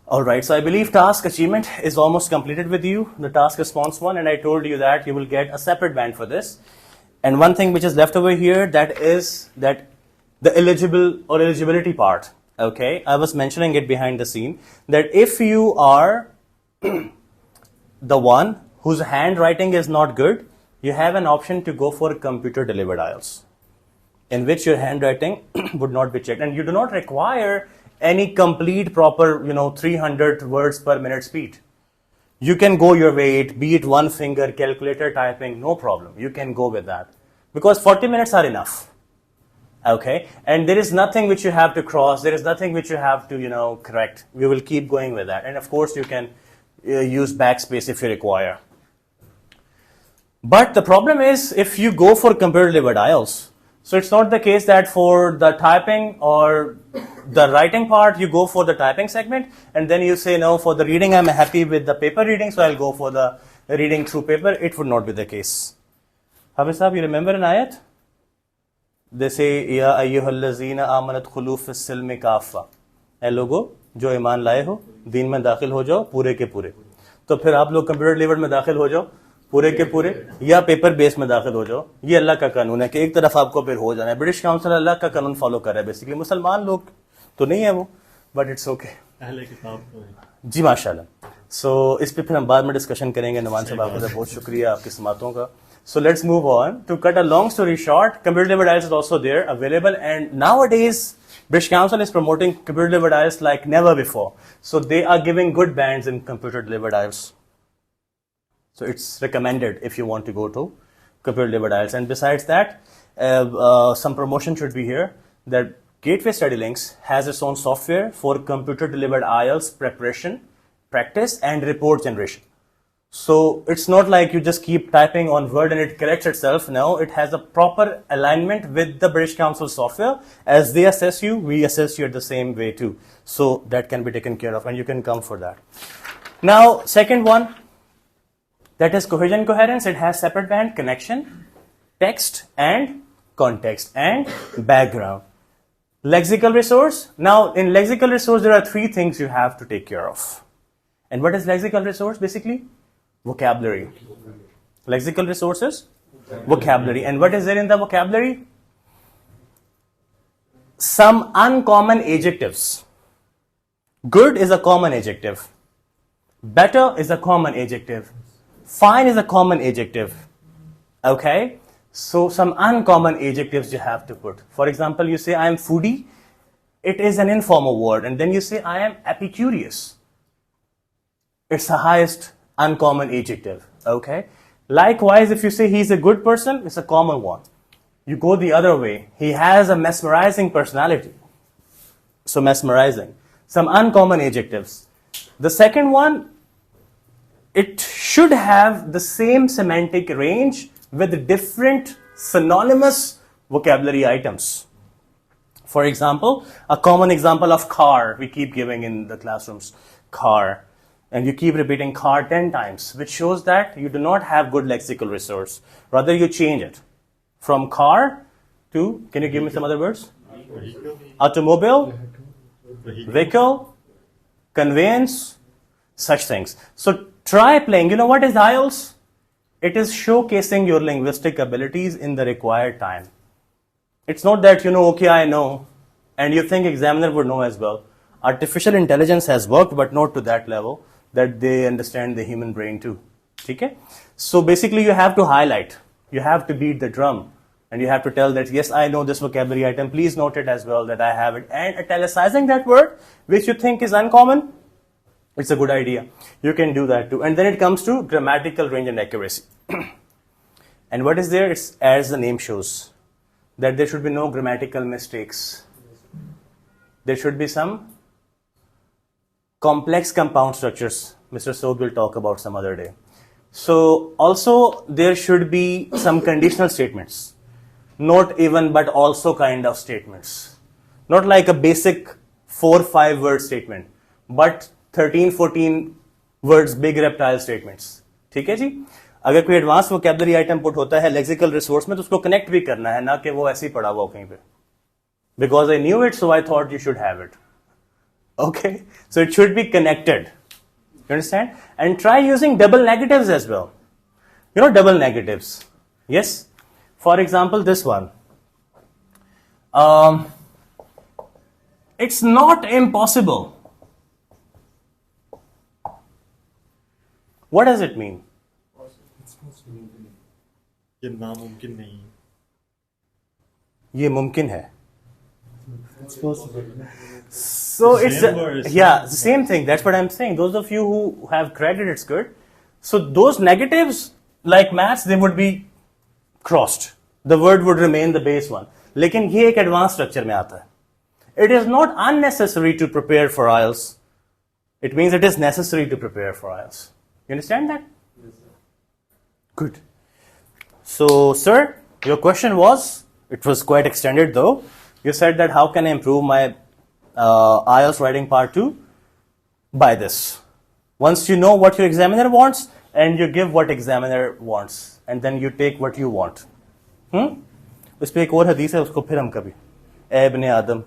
Alright, so I believe task achievement is almost completed with you, the task response one, and I told you that you will get a separate band for this. And one thing which is left over here, that is that the eligible or eligibility part. Okay, I was mentioning it behind the scene, that if you are the one whose handwriting is not good, you have an option to go for computer delivered IELTS, in which your handwriting would not be checked, and you do not require any complete proper 300 words per minute speed. You can go your way, be it one finger calculator typing, no problem, you can go with that, because 40 minutes are enough. Okay, and there is nothing which you have to cross, there is nothing which you have to correct. We will keep going with that, and of course you can use backspace if you require. But the problem is, if you go for computer delivered IELTS, so it's not the case that for the typing or the writing part, you go for the typing segment, and then you say, no, for the reading, I'm happy with the paper reading, so I'll go for the reading through paper. It would not be the case. Hafiz Sahab, you remember an ayat? They say, Ya ayyuhallazina amanat khulu fis silmi kafa. Hey logo, जो ईमान लाए हो, दीन में दाखिल हो जाओ पूरे के पूरे. तो फिर आप लोग कंप्यूटर लेवल में दाखिल हो जाओ पूरे के पूरे, या पेपर बेस में दाखिल हो जाओ. ये अल्लाह का कानून है कि एक तरफ आपको फिर हो जाना है. ब्रिटिश काउंसिल अल्लाह का कानून फॉलो कर रहा है. बेसिकली मुसलमान लोग तो नहीं है वो, बट इट्स ओके. अहले किताब जी माशाल्लाह. सो इस पे फिर हम बाद में डिस्कशन करेंगे. नवान साहब आपका बहुत शुक्रिया आपकी समातों का. So let's move on. To cut a long story short, computer delivered IELTS is also there, available, and nowadays British Council is promoting computer delivered IELTS like never before. So they are giving good bands in computer delivered IELTS. So it's recommended if you want to go to computer delivered IELTS. And besides that, some promotion should be here, that Gateway Study Links has its own software for computer delivered IELTS preparation, practice, and report generation. So it's not like you just keep typing on Word and it corrects itself. No, it has a proper alignment with the British Council software. As they assess you, we assess you at the same way too. So that can be taken care of, and you can come for that. Now, second one, that is cohesion coherence. It has separate band, connection, text and context, and background. Lexical resource. Now, in lexical resource, there are three things you have to take care of. And what is lexical resource basically? Vocabulary. Lexical resources, vocabulary. And what is there in the vocabulary? Some uncommon adjectives. Good is a common adjective. Better is a common adjective. Fine is a common adjective. Okay? So some uncommon adjectives you have to put. For example, you say, I am foodie. It is an informal word. And then you say, I am epicurious. It's the highest uncommon adjective. Okay? Likewise, if you say he's a good person, it's a common one. You go the other way. He has a mesmerizing personality. So mesmerizing. Some uncommon adjectives. The second one, it should have the same semantic range with different synonymous vocabulary items. For example, a common example of car we keep giving in the classrooms. Car. And you keep repeating car 10 times, which shows that you do not have good lexical resource. Rather, you change it from car to, can you give me some other words? Automobile, vehicle, conveyance, such things. So try playing. You know what is IELTS? It is showcasing your linguistic abilities in the required time. It's not that, okay, I know, and you think examiner would know as well. Artificial intelligence has worked, but not to that level that they understand the human brain too. Okay? So basically you have to highlight, you have to beat the drum, and you have to tell that, yes, I know this vocabulary item, please note it as well that I have it. And italicizing that word, which you think is uncommon, it's a good idea. You can do that too. And then it comes to grammatical range and accuracy. And what is there? It's as the name shows, that there should be no grammatical mistakes. There should be some complex compound structures. Mr. Sood will talk about some other day. So also there should be some conditional statements. Not even but also kind of statements. Not like a basic 4-5 word statement, but 13-14 words big reptile statements. ठीक है जी? अगर कोई advance vocabulary item put होता है lexical resource में तो उसको connect भी करना है, ना कि वो ऐसे ही पड़ा हुआ कहीं पे. Because I knew it, so I thought you should have it. Okay, so it should be connected. You understand? And try using double negatives as well. You know double negatives? Yes? For example, this one. It's not impossible. What does it mean? ये नामुमकिन नहीं. ये मुमकिन है. It's possible. So Same it's words. the same thing. That's what I'm saying. Those of you who have credit, it's good. So those negatives, like maths, they would be crossed. The word would remain the base one. लेकिन ये एक advanced structure में आता है. It is not unnecessary to prepare for IELTS. It means it is necessary to prepare for IELTS. You understand that? Yes, sir. Good. So, sir, your question was, it was quite extended though. You said that how can I improve my IELTS writing part 2? By this. Once you know what your examiner wants, and you give what examiner wants, and then you take what you want. उस पे एक और हदीस है, उसको फिर हम कभी ए इब्ने आदम